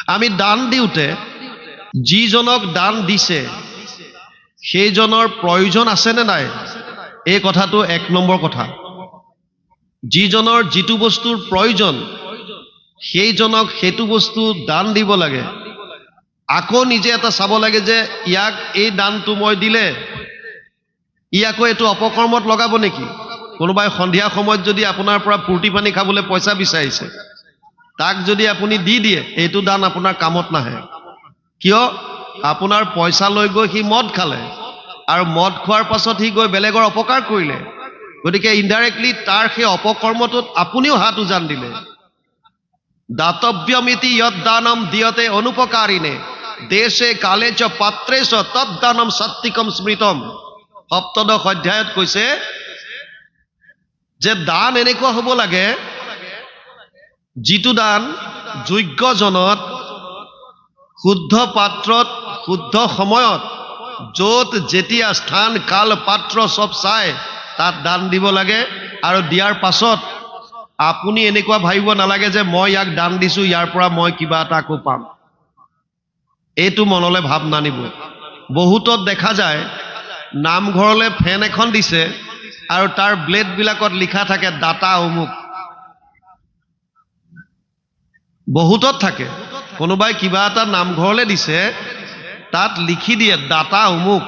আমি দান দিওঁতে যিজনক দান দিছে সেইজনৰ প্ৰয়োজন আছেনে নাই এই কথাটো এক নম্বৰ কথা যিজনৰ যিটো বস্তুৰ প্ৰয়োজন সেইজনক সেইটো বস্তু দান দিব লাগে আকৌ নিজে এটা চাব লাগে যে ইয়াক এই দানটো মই দিলে ইয়াকো এইটো অপকৰ্মত লগাব নেকি কোনোবাই সন্ধিয়া সময়ত যদি আপোনাৰ পৰা পূৰ্তি পানী খাবলৈ পইচা বিচাৰিছে তাক যদি আপুনি দি দিয়ে এইটো দান আপোনাৰ কামত নাহে কিয় আপোনাৰ পইচা লৈ গৈ সি মদ খালে আৰু মদ খোৱাৰ পাছত সি গৈ বেলেগৰ অপকাৰ কৰিলে গতিকে ইনডাইৰেক্টলি তাৰ সেই অপকৰ্মটোত আপুনিও হাত উজান দিলে দাতব্যমিতি যৎ দানম দিয়তে অনুপকাৰিণে দেশে কালে চ পাত্ৰে চ তদ্দানম সাত্বিকম স্মৃতম সপ্তদশ অধ্যায়ত কৈছে যে দান এনেকুৱা হ'ব লাগে যিটো দান যোগ্যজনত শুদ্ধ পাত্ৰত শুদ্ধ সময়ত য'ত যেতিয়া স্থান কাল পাত্ৰ সব চাই তাত দান দিব লাগে আৰু দিয়াৰ পাছত আপুনি এনেকুৱা ভাবিব নালাগে যে মই ইয়াক দান দিছো ইয়াৰ পৰা মই কিবা এটা আকৌ পাম এইটো মনলৈ ভাৱ নানিব বহুতত দেখা যায় নামঘৰলৈ ফেন এখন দিছে আৰু তাৰ ব্লেড বিলাকত লিখা থাকে দাতা অমুক বহুতত থাকে কোনোবাই কিবা এটা নামঘৰলৈ দিছে তাত লিখি দিয়ে দাতা অমুক